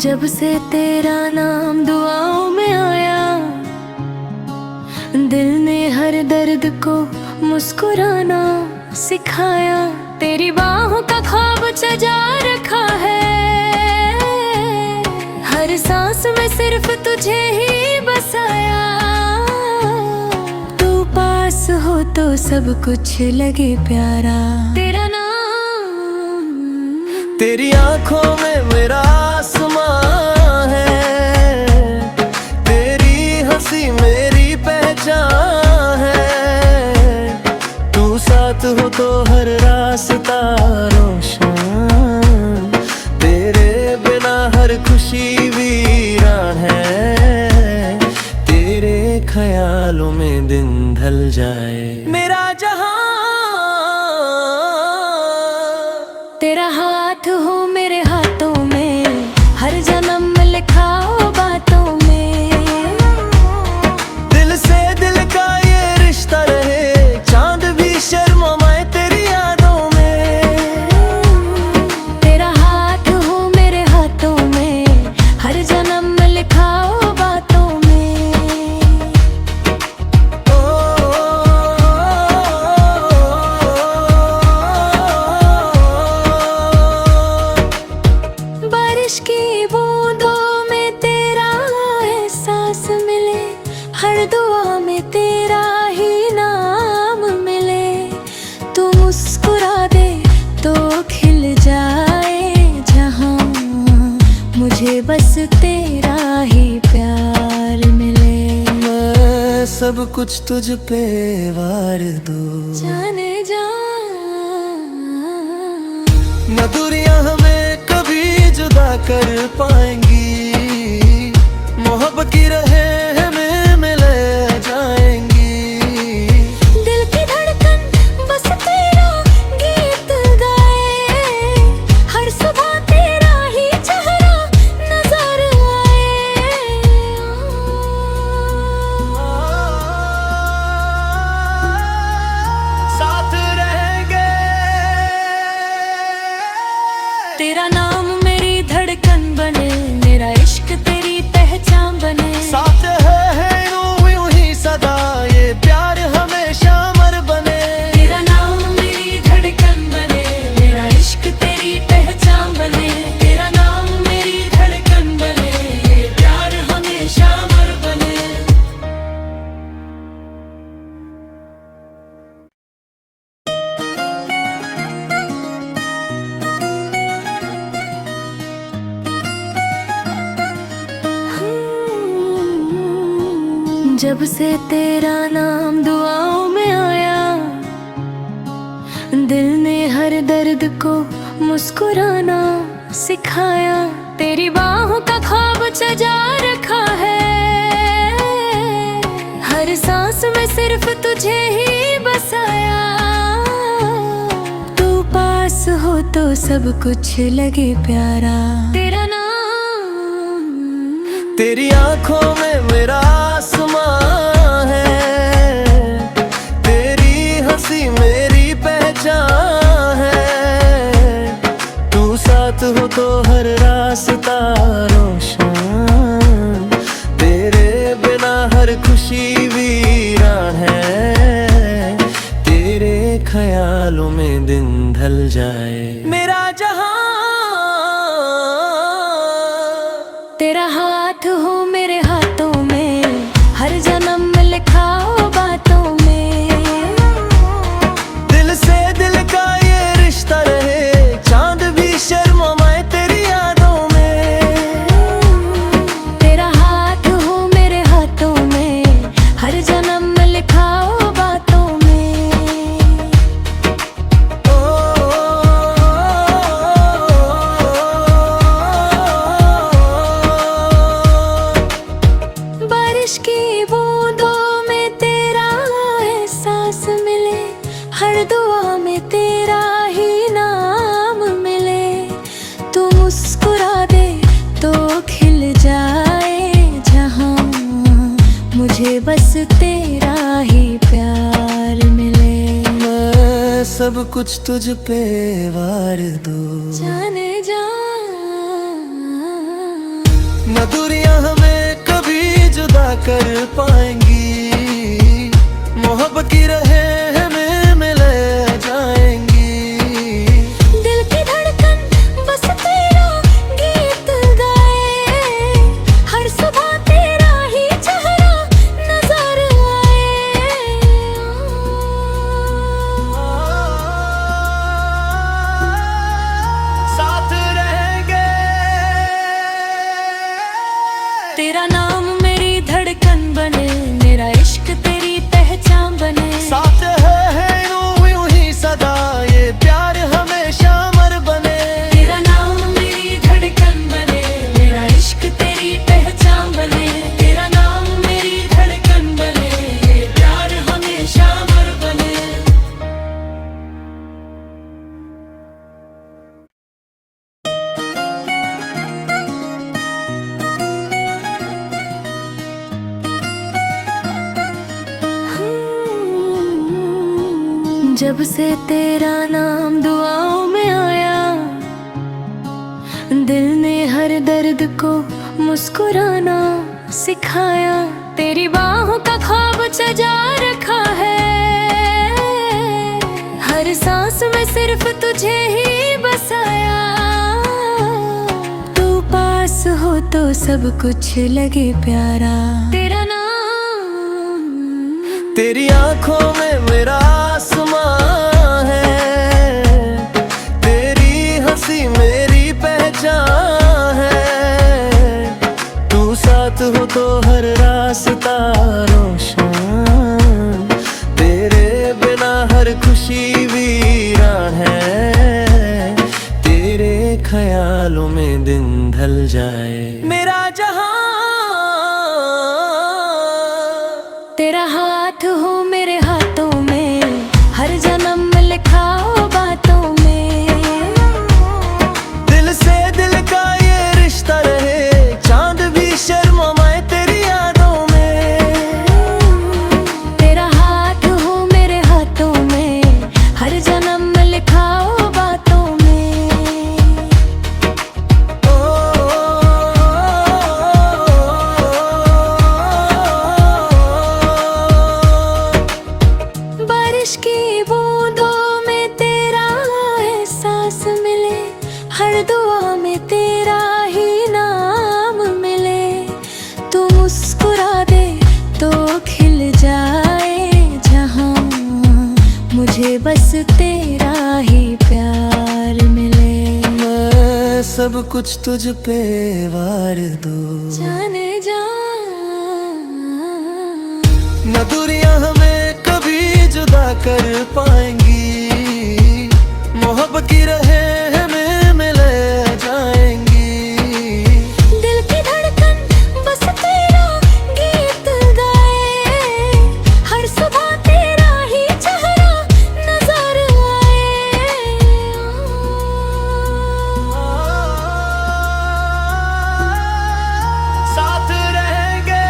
जब से तेरा नाम दुआओं में आया, दिल ने हर दर्द को मुस्कुराना सिखाया। तेरी बाहों का ख्वाब सजा रखा है, हर सांस में सिर्फ तुझे ही बसाया। तू पास हो तो सब कुछ लगे प्यारा, तेरा नाम। तेरी आंखों में मेरा आसमां है, तेरी हंसी मेरी पहचान है। तू साथ हो तो हर रास्ता रोशन, तेरे बिना हर खुशी वीरान है। तेरे ख्यालों में दिन ढल जाए मेरा जहां। तेरा हाथ हो मेरे हाथों में, हर जन्म में लिखा हो बातों में। दिल से दिल का ये रिश्ता रहे, चांद भी शर्माए तेरी यादों में। तेरा हाथ हो मेरे हाथों में, हर जन्म में लिखा हो बातों में। बारिश की बूंदों में तेरा एहसास मिले, हर दुआ में तेरा ही नाम मिले। तू मुस्कुरा दे तो खिल जाए जहां, मुझे बस तेरा ही प्यार मिले। मैं सब कुछ तुझ पे वार दूं, जाने जा न दूरियां हमें कभी जुदा कर पाएंगी। मोहब्बत की रहे हमें मिले जाएंगी। दिल की धड़कन बस तेरा गीत गाए, हर सुबह तेरा ही चेहरा नजर आए। साथ रहेंगे। तेरा नाम मेरी धड़कन बने, मेरा इश्क तेरी पहचान बने। साथ है यूं ही सदा, ये प्यार हमेशा अमर बने। तेरा नाम मेरी धड़कन बने, मेरा इश्क तेरी पहचान बने। तेरा नाम मेरी धड़कन बने, ये प्यार हमेशा अमर बने। जब से तेरा नाम दुआओं में आया, दिल ने हर दर्द को मुस्कुराना सिखाया। तेरी बाहों का ख्वाब सजा रखा है, हर सांस में सिर्फ तुझे ही बसाया। तू पास हो तो सब कुछ लगे प्यारा, तेरा नाम। तेरी आंखों में मेरा आसमां है, तेरी हंसी मेरी पहचान है। तू साथ हो तो हर रास्ता रोशन, तेरे बिना हर खुशी वीरान है। तेरे ख्यालों में दिन ढल जाए मेरा जहां। तेरा हाथ हो मेरे हाथों में, हर जन्म में लिखा हो बातों में। दिल से दिल का ये रिश्ता रहे, चांद भी शर्माए तेरी यादों में। तेरा हाथ हो मेरे हाथों में, हर जन्म में लिखा हो बातों में। बारिश की बूंदों में तेरा एहसास मिले, हर दुआ में तेरा ही नाम मिले। तू मुस्कुरा दे तो खिल जाए जहां, मुझे बस तेरा ही प्यार मिले। मैं सब कुछ तुझ पे वार दूं, जाने जा न दूरियां हमें कभी जुदा कर पाएंगी, मोहब्बत की रहे हमें मिले जाएंगी। दिल की धड़कन बस तेरा गीत गाए, हर सुबह तेरा ही चेहरा नजर आए। साथ रहेंगे। तेरा नाम मेरी धड़कन बने, मेरा इश्क तेरी पहचान बने। साथ है यूं ही सदा, ये प्यार हमेशा अमर बने। तेरा नाम मेरी धड़कन बने, मेरा इश्क तेरी पहचान बने। तेरा नाम मेरी धड़कन बने, ये प्यार हमेशा अमर बने। जब से तेरा नाम दुआओं में आया, दिल ने हर दर्द को मुस्कुराना सिखाया। तेरी बाहों का ख्वाब सजा रखा है, हर सांस में सिर्फ तुझे ही बसाया। तू पास हो तो सब कुछ लगे प्यारा। तेरा नाम, तेरी आंखों में मेरा आसमां है, तेरी हंसी मेरी पहचान है। तू साथ हो तो हर रास्ता रोशन, तेरे बिना हर खुशी वीरान है। तेरे ख्यालों में दिन ढल जाए मेरा जहां। तेरा हाथ हो मेरे हाथों में, हर जन्म लिखा हो बातों में। दिल से दिल का ये रिश्ता रहे, चांद भी शर्माए तेरी यादों में। तेरा हाथ हो मेरे हाथों में, हर जन्म लिखा हो बातों में। बारिश की बूंदों में तेरा एहसास मिले, हर दुआ में तेरा ही नाम मिले। तू मुस्कुरा दे तो खिल जाए जहां, मुझे बस तेरा ही प्यार मिले। मैं सब कुछ तुझ पे वार दूं, जाने जा। न दूरियां हमें कभी जुदा कर पाएंगी, मोहब्बत की रहे हमें मिले जाएंगी। दिल की धड़कन बस तेरा गीत गाए, हर सुबह तेरा ही चेहरा नजर आए। साथ रहेंगे।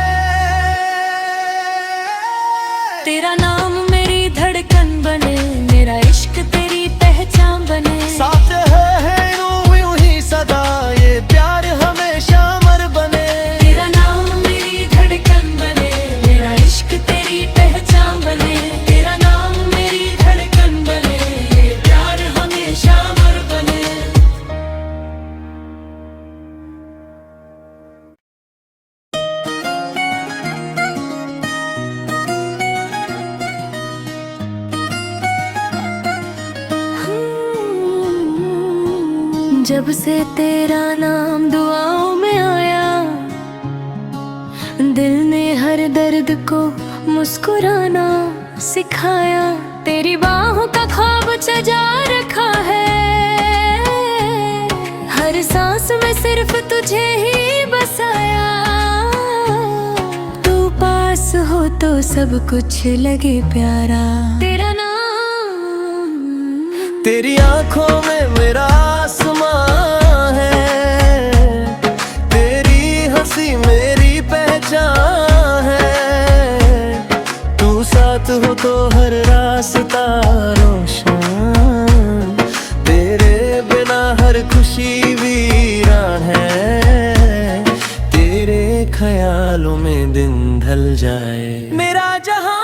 तेरा नाम मेरी धड़कन बने, मेरा इश्क तेरी पहचान बने। साथ है यूं ही सदा, ये प्यार हमेशा अमर बने। तेरा नाम मेरी धड़कन बने, मेरा इश्क तेरी पहचान बने। तेरा नाम मेरी धड़कन बने, ये प्यार हमेशा अमर बने। जब से तेरा नाम दुआओं में आया, दिल ने हर दर्द को मुस्कुराना सिखाया। तेरी बाहों का ख्वाब सजा रखा है, हर सांस में सिर्फ तुझे ही बसाया। तू पास हो तो सब कुछ लगे प्यारा। तेरा नाम, तेरी आंखों में मेरा आसमां है, तेरी हंसी मेरी पहचान है। तू साथ हो तो हर रास्ता रोशन, तेरे बिना हर खुशी वीरान है। ख्यालों में दिन ढल जाए। मेरा जहां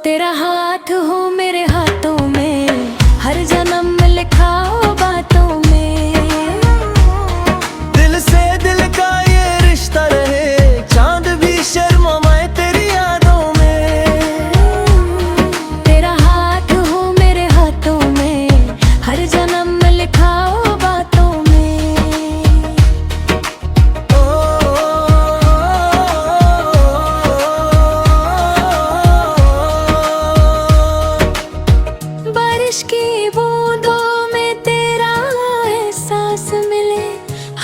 तेरा हाथ हो मेरे हाथों में, हर जन्म में लिखा हो बातों में। दिल से दिल का ये रिश्ता रहे, चांद भी शर्माए तेरी यादों में। तेरा हाथ हो मेरे हाथों में, हर जन्म में लिखा हो बातों में। बारिश की बूंदों में तेरा एहसास मिले,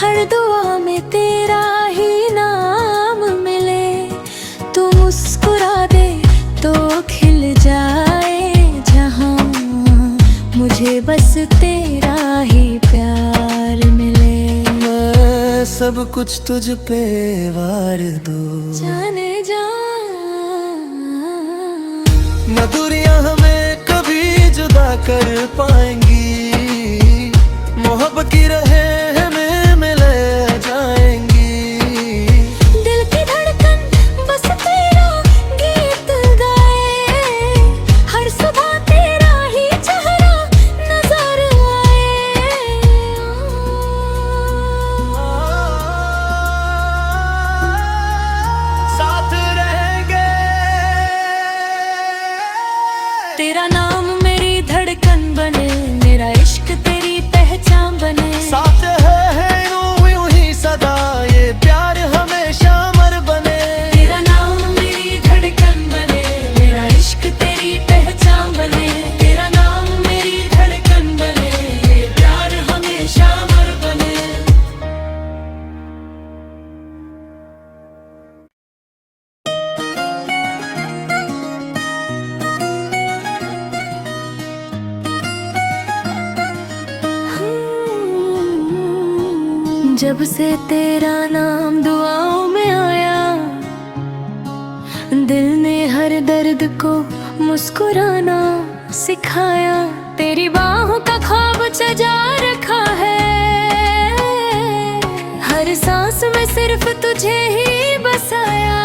हर दुआ में तेरा ही नाम मिले। तू मुस्कुरा दे तो खिल जाए जहां, मुझे बस तेरा ही प्यार मिले। मैं सब कुछ तुझ पे वार दूं, जाने जा न दूरियां हमें कभी जुदा कर पाएंगी। मोहब्बत की रहे हमें मिले जाएंगी। दिल की धड़कन बस तेरा गीत गाए, हर सुबह तेरा ही चेहरा नजर आए। साथ रहेंगे। तेरा नाम मेरी धड़कन बने, मेरा इश्क तेरी पहचान बने। साथ है यूं ही सदा, ये प्यार हमेशा अमर बने। तेरा नाम मेरी धड़कन बने, मेरा इश्क तेरी पहचान बने। तेरा नाम मेरी धड़कन बने, ये प्यार हमेशा अमर बने। जब से तेरा नाम दुआओं में आया, दिल ने हर दर्द को मुस्कुराना सिखाया। तेरी बाहों का ख्वाब सजा रखा है, हर सांस में सिर्फ तुझे ही बसाया।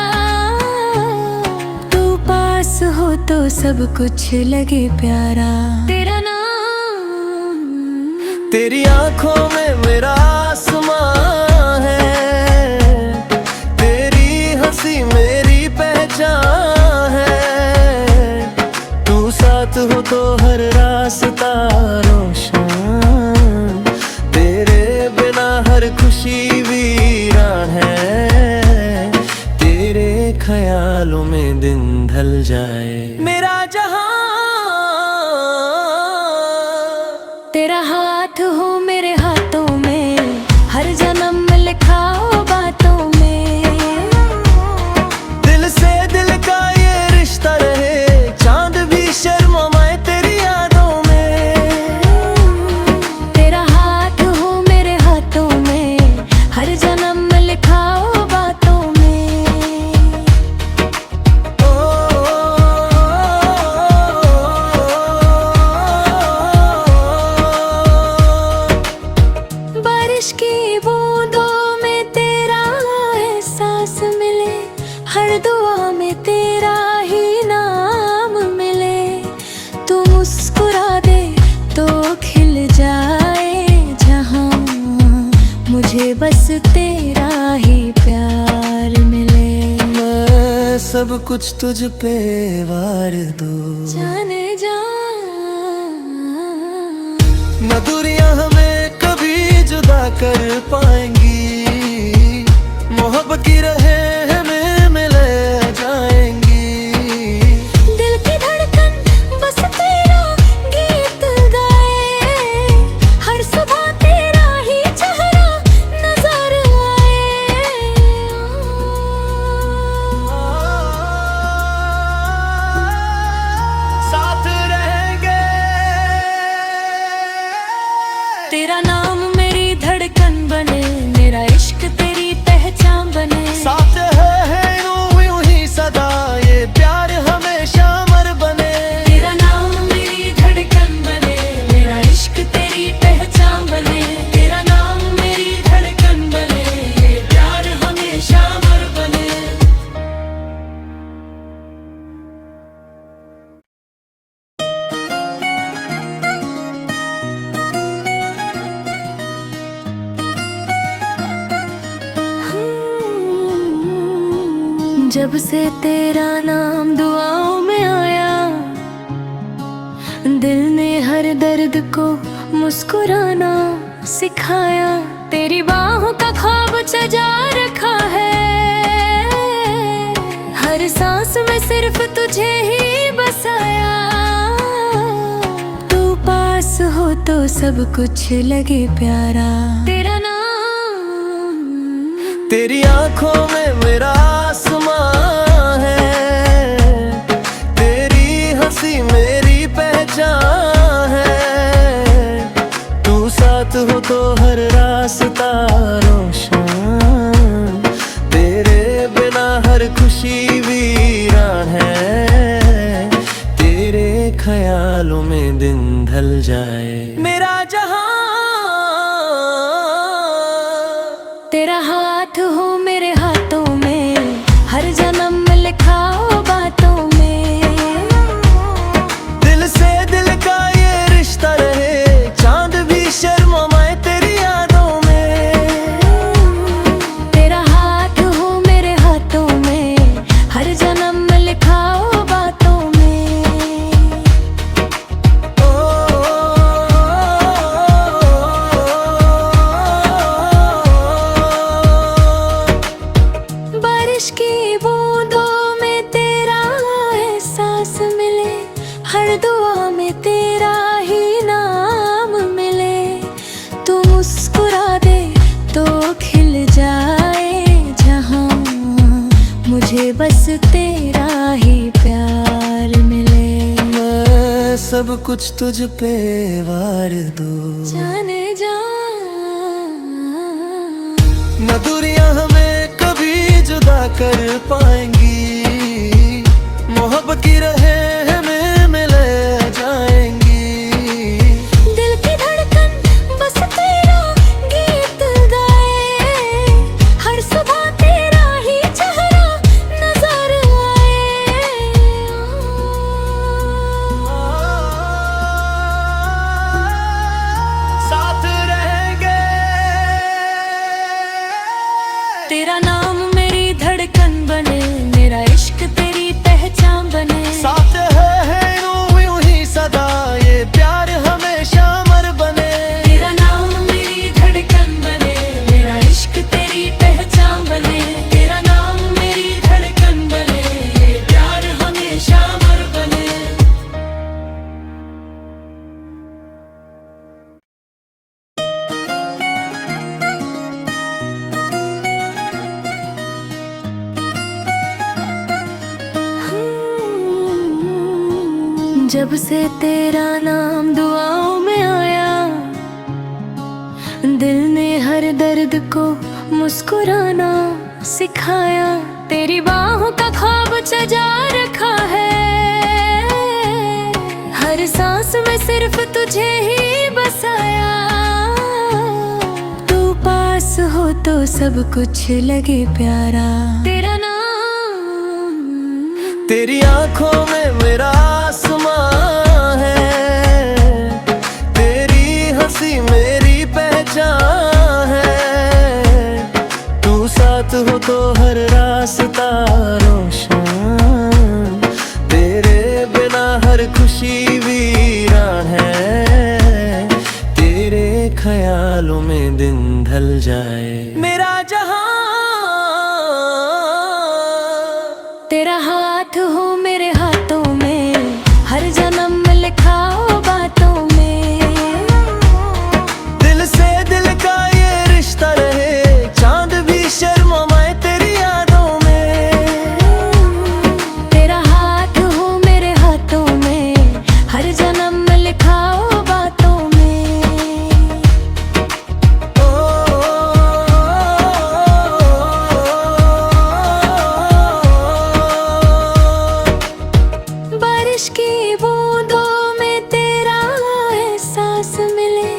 तू पास हो तो सब कुछ लगे प्यारा। तेरा नाम तेरी आंखों में मेरा आसमां है, तेरी हंसी मेरी पहचान है। तू साथ हो तो हर रास्ता रोशन, तेरे बिना हर खुशी वीरान है। तेरे ख्यालों में दिन ढल जाए। मेरा जहां तेरा हाथ हो मेरे हाथों में, हर जन्म में लिखा हो बातों में। दिल से दिल का ये रिश्ता रहे, चांद भी शर्माए तेरी यादों में। तेरा हाथ हो मेरे हाथों में, हर जन्म में लिखा हो बातों में। बारिश की बूंदों में तेरा एहसास मिले, हर दुआ में तेरा ही नाम मिले। तू मुस्कुरा दे तो खिल जाए जहां, मुझे बस तेरा ही प्यार मिले। मैं सब कुछ तुझ पे वार दूं, जाने जा न दूरियां हमें कभी जुदा कर पाएंगी। मोहब्बत की रहे हमें मिले जाएंगी। दिल की धड़कन बस तेरा गीत गाए, हर सुबह तेरा ही चेहरा नजर आए। साथ रहेंगे। तेरा नाम मेरी धड़कन बने, मेरा इश्क तेरी पहचान बने। साथ जब से तेरा नाम दुआओं में आया, दिल ने हर दर्द को मुस्कुराना सिखाया। तेरी बाहों का ख्वाब सजा रखा है, हर सांस में सिर्फ तुझे ही बसाया। तू पास हो तो सब कुछ लगे प्यारा। तेरा नाम, तेरी आंखों में मेरा आसमां है, तेरी हंसी मेरी पहचान है। तू साथ हो तो हर रास्ता रोशन, तेरे बिना हर खुशी वीरान है। तेरे ख्यालों में दिन ढल जाए मेरा जहां। तेरा हाथ हो मेरे हाथों में, हर जन्म लिखा हो बातों में। दिल से दिल का ये रिश्ता रहे, चांद भी शर्माए तेरी यादों में। तेरा हाथ हो मेरे हाथों में, हर जन्म लिखा हो बातों में। बारिश की बूंदों में तेरा एहसास मिले, हर दुआ में तेरा ही नाम मिले। तू मुस्कुरा दे तो खिल जाए जहां, मुझे बस तेरा ही प्यार मिले। मैं सब कुछ तुझ पे वार दूं, जाने जा न दूरियां हमें कभी जुदा कर पाएंगी। मोहब्बत की रहें हमें मिले जाएंगी। दिल की धड़कन बस तेरा गीत गाए, हर सुबह तेरा ही चेहरा नजर आए। साथ रहेंगे। तेरा नाम मेरी धड़कन बने, मेरा इश्क तेरी पहचान बने। साथ है यूं ही सदा, ये प्यार हमेशा अमर बने। तेरा नाम मेरी धड़कन बने, मेरा इश्क तेरी पहचान बने। तेरा नाम मेरी धड़कन बने, ये प्यार हमेशा अमर बने। जब से तेरा नाम दुआओं में आया, दिल ने हर दर्द को मुस्कुराना सिखाया। तेरी बाहों का ख्वाब सजा रखा है, हर सांस में सिर्फ तुझे ही बसाया। तू पास हो तो सब कुछ लगे प्यारा। तेरा नाम, तेरी आंखों में मेरा आसमां है, तेरी हंसी मेरी पहचान है। तू साथ हो तो हर रास्ता रोशन, तेरे बिना हर खुशी वीरान है। तेरे ख्यालों में दिन ढल जाए मेरा जहां। तेरा हाथ हो मेरे हाथों में, हर जन्म लिखा हो बातों में। दिल से दिल का ये रिश्ता रहे, चांद भी शर्माए तेरी यादों में। तेरा हाथ हो मेरे हाथों में, हर जन्म लिखा हो बातों में। बारिश की बूंदों में तेरा एहसास मिले,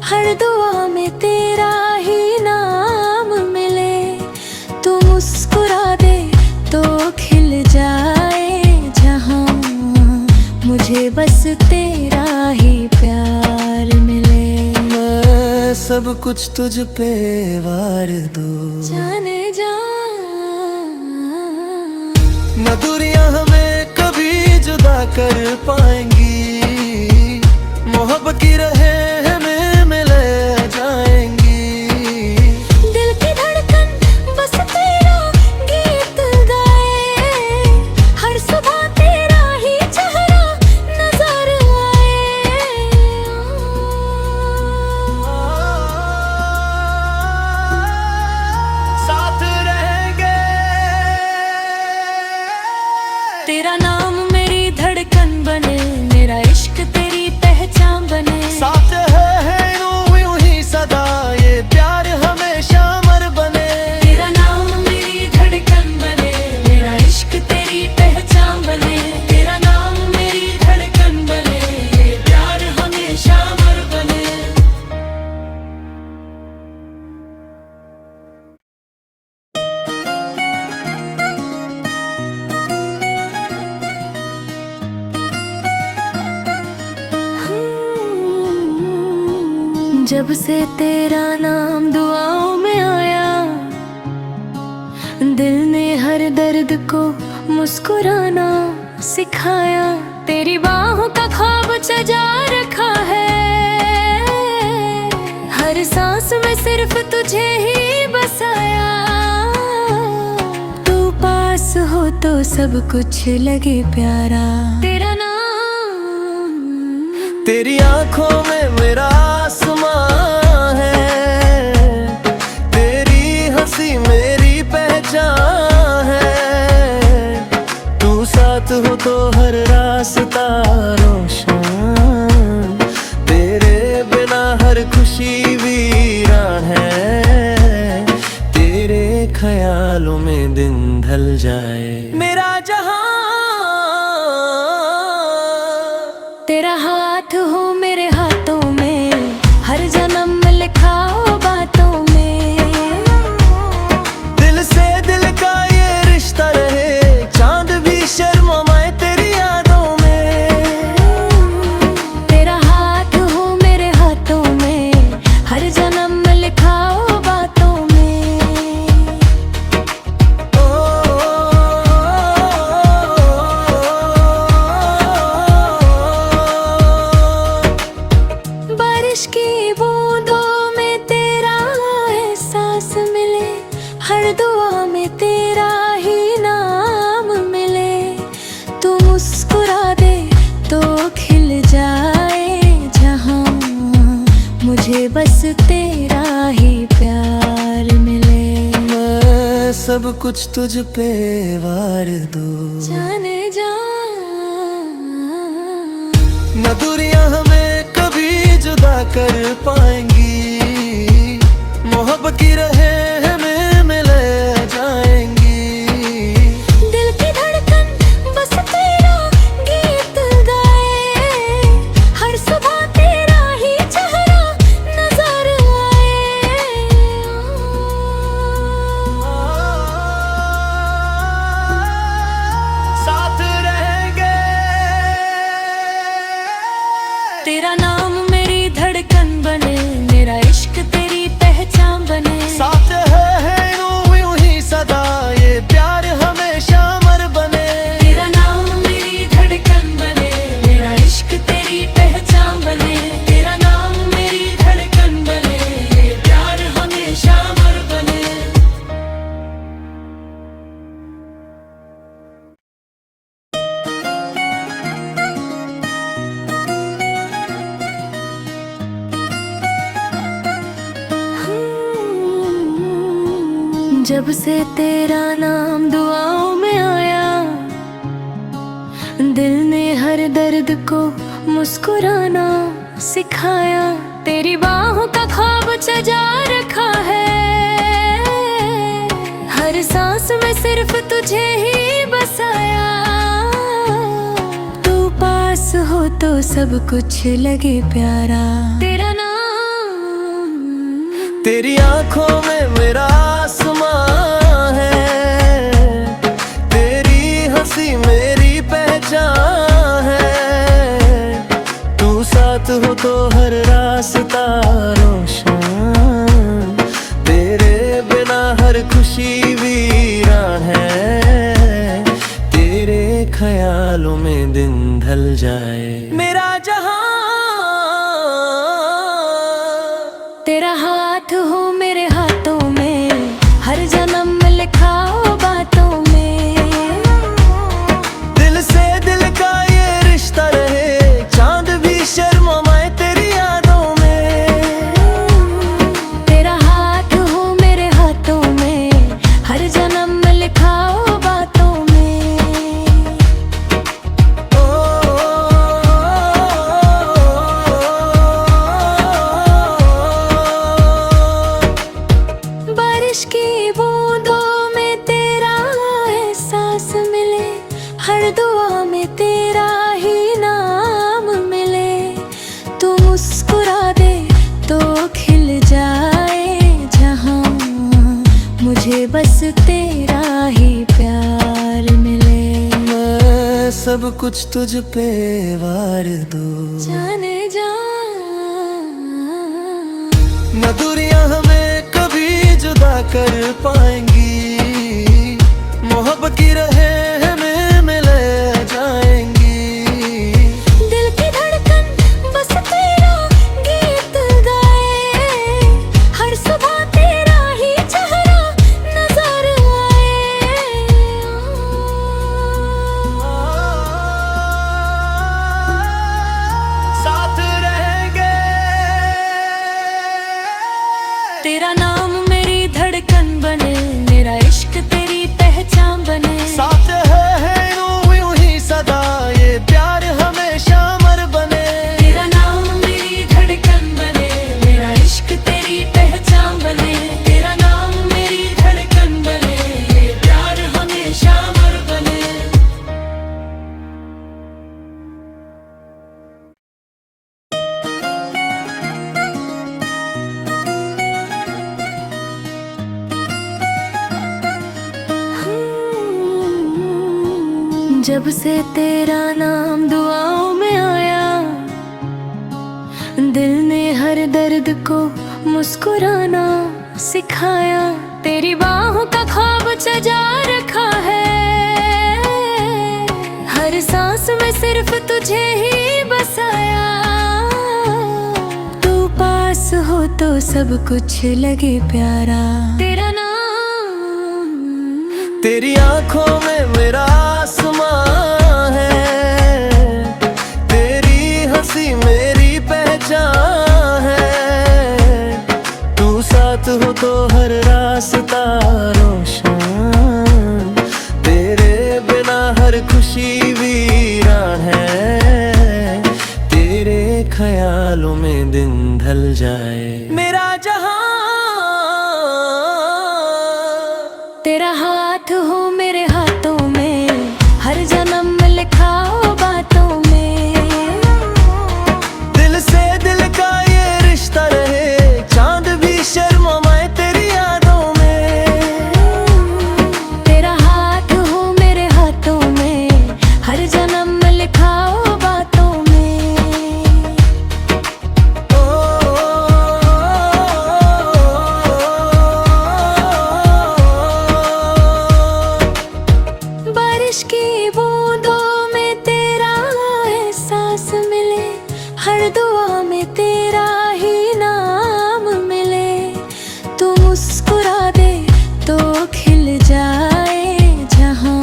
हर दुआ में तेरा ही नाम मिले। तू मुस्कुरा दे तो खिल जाए जहां, मुझे बस तेरा ही प्यार मिले। मैं सब कुछ तुझ पे वार दूं, जाने जा न दूरियां हमें कभी जुदा कर पाएंगी, मोहब्बत की रहे हमें मिले जाएंगी। दिल की धड़कन बस तेरा गीत गाए, हर सुबह तेरा ही चेहरा नजर आए। साथ रहेंगे, तेरा नाम मेरी धड़कन बने, मेरा इश्क तेरी पहचान बने। साथ है यूं ही सदा, ये प्यार हमेशा अमर बने। तेरा नाम मेरी धड़कन बने, मेरा इश्क तेरी पहचान बने। तेरा नाम मेरी धड़कन बने, ये प्यार हमेशा अमर बने। जब से तेरा नाम दुआओं में आया, दिल ने हर दर्द को मुस्कुराना सिखाया। तेरी बाहों का ख्वाब सजा रखा है, हर सांस में सिर्फ तुझे ही बसाया। तू पास हो तो सब कुछ लगे प्यारा, तेरा नाम। तेरी आंखों में मेरा आसमां है, तेरी हंसी मेरी पहचान है। तू साथ हो तो हर रास्ता रोशन, तेरे बिना हर खुशी वीरान है। तेरे ख्यालों में दिन ढल जाए मेरा जहां, तेरा हाथ हो मेरे हाथों में, हर जन्म में लिखा हो बातों में। दिल से दिल का ये रिश्ता रहे, चांद भी शर्माए तेरी यादों में। तेरा हाथ हो मेरे हाथों में, हर जन्म में लिखा हो बातों में। बारिश की बूंदों में तेरा एहसास मिले, हर दुआ में तेरा ही नाम मिले। तू मुस्कुरा दे तो खिल जाए जहां, मुझे बस तेरा ही प्यार मिले। मैं सब कुछ तुझ पे वार दूं, जाने जा न दूरियां हमें कभी जुदा कर पाएंगी, मोहब्बत की रहे हमें मिले जाएंगी। दिल की धड़कन बस तेरा गीत गाए, हर सुबह तेरा ही चेहरा नजर आए। साथ रहेंगे, तेरा नाम मेरी धड़कन बने, मेरा इश्क तेरी पहचान बने। साथ है यूं ही सदा, ये प्यार हमेशा अमर बने। तेरा नाम मेरी धड़कन बने, मेरा इश्क तेरी पहचान बने। तेरा नाम मेरी धड़कन बने, ये प्यार हमेशा अमर बने। जब से तेरा नाम दुआओं में आया, दिल ने हर दर्द को मुस्कुराना सिखाया। तेरी बाहों का ख्वाब सजा रखा है, हर सांस में सिर्फ तुझे ही बसाया। तू पास हो तो सब कुछ लगे प्यारा, तेरा नाम। तेरी आंखों में मेरा आसमां है, तेरी हंसी मेरी पहचान है। तू साथ हो तो हर रास्ता रोशन, तेरे बिना हर खुशी वीरान है। ख्यालों में दिन ढल जाए। मेरा जहां तेरा हाथ हो मेरे हाथों में, हर जन्म में लिखा हो बातों में। दिल से दिल का ये रिश्ता रहे, चांद भी शर्माए तेरी यादों में। तेरा हाथ हो मेरे हाथों में, हर जन्म में लिखा हो बातों में। बारिश की बूंदों में तेरा एहसास मिले, हर दुआ में तेरा ही नाम मिले। तू मुस्कुरा दे तो खिल जाए जहां, मुझे बस तेरा ही प्यार मिले। मैं सब कुछ तुझ पे वार दूं, जाने जा न दूरियां हमें कभी जुदा कर पाएंगी। मोहब्बत की रहे हमें मिले जाएंगी। दिल की धड़कन बस तेरा गीत गाए, हर सुबह तेरा ही चेहरा नजर आए। साथ रहेंगे। तेरा नाम मेरी धड़कन बने, मेरा इश्क तेरी पहचान बने। साथ है यूं ही सदा, ये प्यार हमेशा अमर बने। तेरा नाम मेरी धड़कन बने, मेरा इश्क तेरी पहचान बने। तेरा नाम मेरी धड़कन बने, ये प्यार हमेशा अमर बने। जब से तेरा नाम दुआओं में आया, दिल ने हर दर्द को मुस्कुराना सिखाया। तेरी बाहों का ख्वाब सजा रखा है, हर सांस में सिर्फ तुझे ही बसाया। तू पास हो तो सब कुछ लगे प्यारा। तेरा नाम तेरी आंखों में मेरा आसमां है, तेरी हंसी मेरी पहचान है। तू साथ हो तो हर रास्ता रोशन, तेरे बिना हर खुशी वीरान है। तेरे ख्यालों में दिन ढल जाए। मेरा जहां तेरा हाथ हो मेरे हाथों में, हर जन्म में लिखा हो बातों में। दिल से दिल का ये रिश्ता रहे, चांद भी शर्माए तेरी यादों में। तेरा हाथ हो मेरे हाथों में, हर जन्म में लिखा हो बातों में। बारिश की बूंदों में तेरा एहसास मिले, हर दुआ में तेरा ही नाम मिले। तू मुस्कुरा दे तो खिल जाए जहां,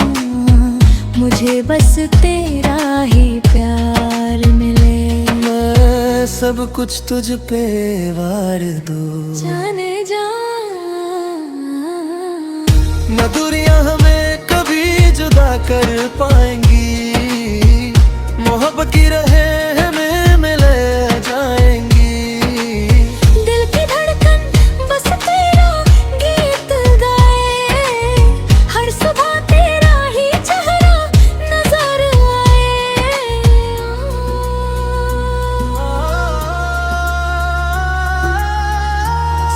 मुझे बस तेरा ही प्यार मिले। मैं सब कुछ तुझ पे वार दूं, जाने जा न दूरियां हमें कभी जुदा कर पाएंगी। मोहब्बत की रहे हमें मिले जाएंगी। दिल की धड़कन बस तेरा गीत गाए, हर सुबह तेरा ही चेहरा नजर आए।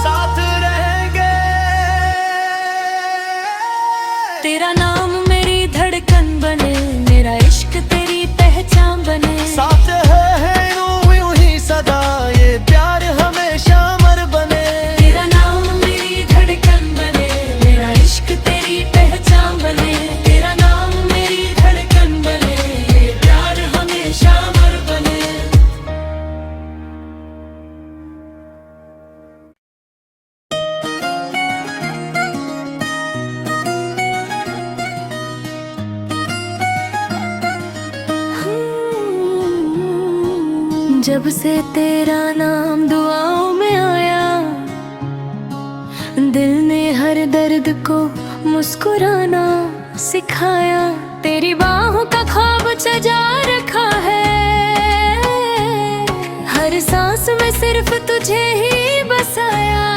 साथ रहेंगे। तेरा नाम मेरी धड़कन बने, मेरा इश्क तेरी पहचान बने। साथ है यूं ही सदा, ये प्यार हमेशा अमर बने। तेरा नाम मेरी धड़कन बने, मेरा इश्क तेरी पहचान बने। तेरा नाम मेरी धड़कन बने, जब से तेरा नाम दुआओं में आया, दिल ने हर दर्द को मुस्कुराना सिखाया। तेरी बाहों का ख्वाब सजा रखा है, हर सांस में सिर्फ तुझे ही बसाया।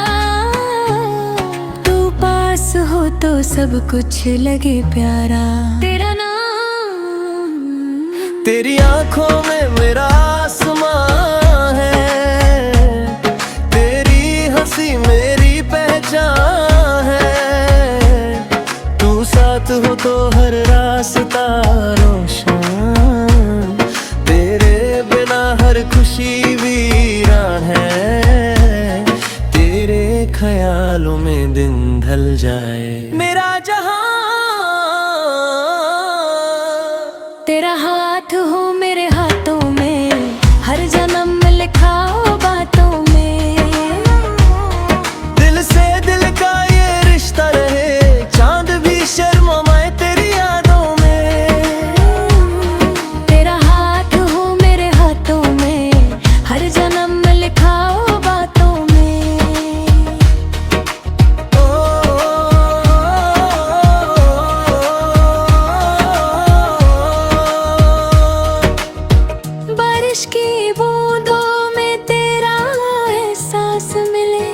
तू पास हो तो सब कुछ लगे प्यारा, तेरा नाम। तेरी आंखों में मेरा आसमां है, तेरी हंसी मेरी पहचान है। तू साथ हो तो हर रास्ता रोशन, तेरे बिना हर खुशी वीरान है। तेरे ख्यालों में दिन ढल जाए मेरा जहां। तेरा हाथ हो मेरे हाथों में, हर जन्म लिखाओ बातों में। दिल से दिल का ये रिश्ता रहे, चांद भी शर्माए तेरी यादों में। तेरा हाथ हो मेरे हाथों में, हर जन्म लिखाओ बातों में। बारिश की बूंदों में तेरा एहसास मिले,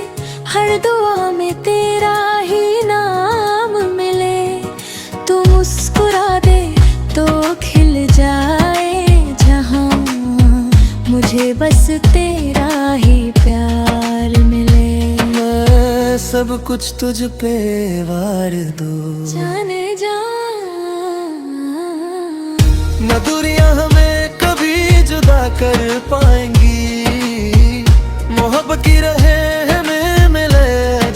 हर दुआ में तेरा ही नाम मिले। तू मुस्कुरा दे तो खिल जाए जहां, मुझे बस तेरा ही प्यार मिले। मैं सब कुछ तुझ पे वार दूं, जाने जा। न दूरियां हमें कभी जुदा कर पाएंगी, मोहब्बत की रहे हमें मिले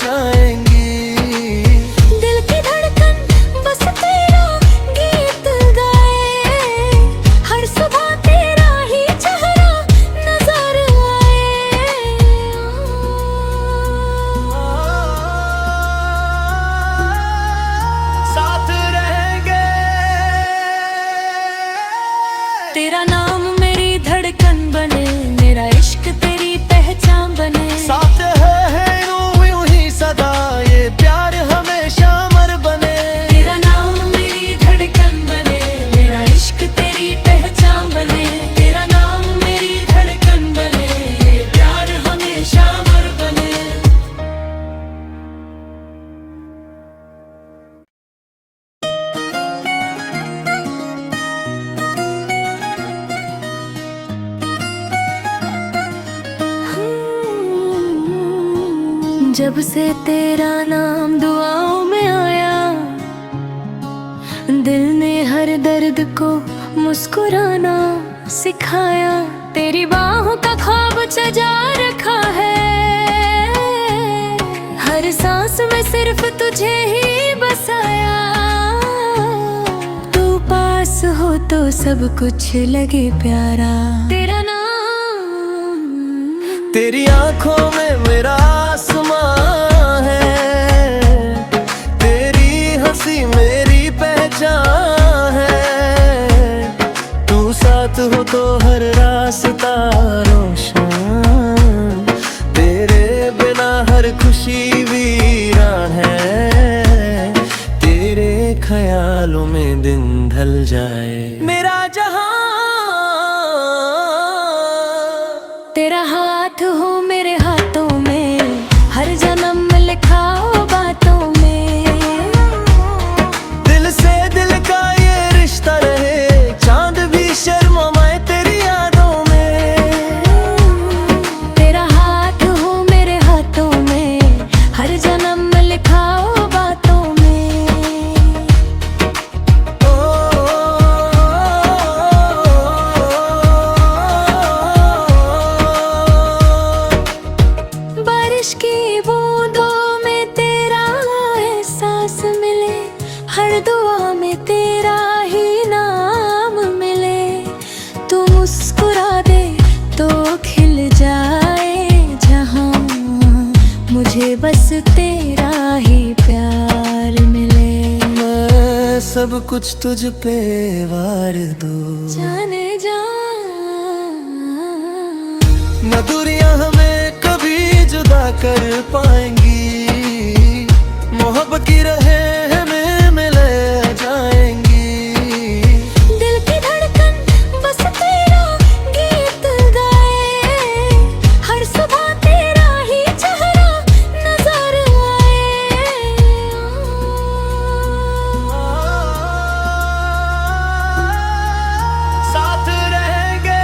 जाएंगी। दिल की धड़कन बस तेरा गीत गाए, हर सुबह तेरा ही चेहरा नजर आए। साथ रहेंगे। तेरा नाम मेरी धड़कन बने, मेरा इश्क तेरी पहचान बने। साथ है यूं ही सदा, ये प्यार हमेशा अमर बने। तेरा नाम मेरी धड़कन बने, मेरा इश्क तेरी पहचान बने। तेरा नाम मेरी धड़कन बने, ये प्यार हमेशा अमर बने। जब से तेरा नाम दुआओं में आया, दिल ने हर दर्द को मुस्कुराना सिखाया। तेरी बाहों का ख्वाब सजा रखा है, हर सांस में सिर्फ तुझे ही बसाया। तू पास हो तो सब कुछ लगे प्यारा, तेरा नाम। तेरी आंखों में मेरा आसमां है, तेरी हंसी मेरी पहचान है। तू साथ हो तो हर रास्ता रोशन, तेरे बिना हर खुशी वीरान है। तेरे ख्यालों में दिन ढल जाए मेरा जहां। तेरा हाथ हो मेरे हाथों में, हर जन्म लिखाओ बातों में। दिल से दिल का ये रिश्ता रहे, चांद भी शर्माए तेरी यादों में। तेरा हाथ हो मेरे हाथों में, हर जन्म लिखाओ बातों में। बारिश की बूंदों में तेरा एहसास मिले, हर दुआ में तेरा ही नाम मिले। तू मुस्कुरा दे तो खिल जाए जहां, मुझे बस तेरा ही प्यार मिले। मैं सब कुछ तुझ पे वार दूं, जाने जा। न दूरियां हमें कभी जुदा कर पाएंगी, मोहब्बत की रहे हमें मिले जाएंगी। दिल की धड़कन बस तेरा गीत गाए, हर सुबह तेरा ही चेहरा नजर आए। साथ रहेंगे,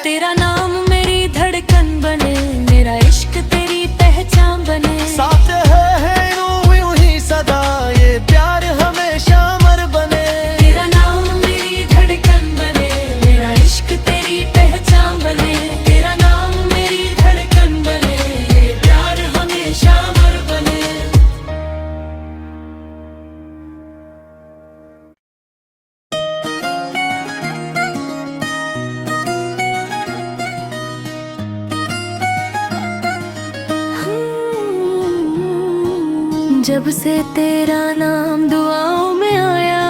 तेरा नाम मेरी धड़कन बने, मेरा इश्क तेरी पहचान बने। साथ है यूं ही सदा, ये प्यार हमेशा अमर बने। तेरा नाम मेरी धड़कन बने, मेरा इश्क तेरी पहचान बने। तेरा नाम मेरी धड़कन बने, ये प्यार हमेशा अमर बने। जब से तेरा नाम दुआओं में आया,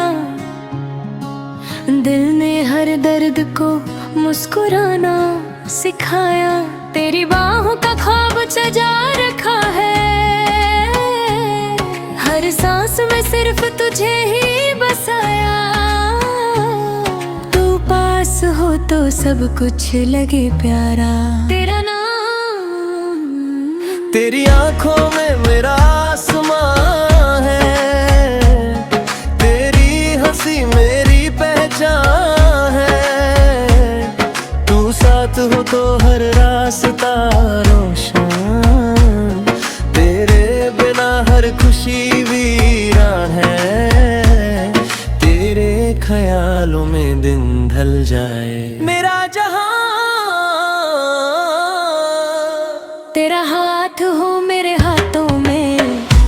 दिल ने हर दर्द को मुस्कुराना सिखाया। तेरी बाहों का ख्वाब सजा रखा है, हर सांस में सिर्फ तुझे ही बसाया। तू पास हो तो सब कुछ लगे प्यारा, तेरा नाम। तेरी आंखों में मेरा आसमां है, तेरी हंसी मेरी पहचान है। तू साथ हो तो हर रास्ता रोशन, तेरे बिना हर खुशी वीरान है। तेरे ख्यालों में दिन ढल जाए मेरा जहां, तेरा हाथ हो मेरे हाथों में,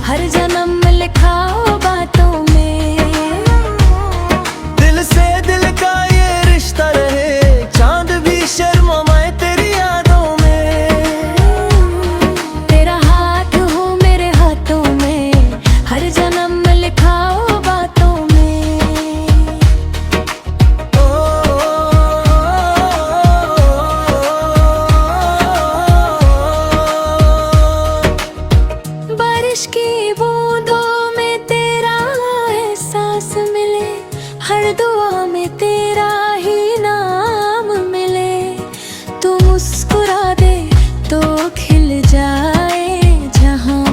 हर जन्म में लिखा हो बातों में। दिल से दिल का ये रिश्ता रहे, चांद भी शर्माए तेरी यादों में। तेरा हाथ हो मेरे हाथों में, हर जन्म में लिखा हो बातों में। बारिश की बूंदों में तेरा एहसास मिले, हर दुआ में तेरा ही नाम मिले। तू मुस्कुरा दे तो खिल जाए जहां,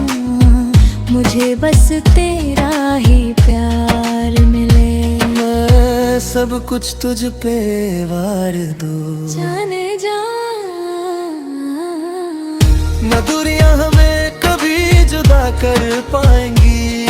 मुझे बस तेरा ही प्यार मिले। मैं सब कुछ तुझ पे वार दूं, जाने जा। न दूरियां हमें कभी जुदा कर पाएंगी,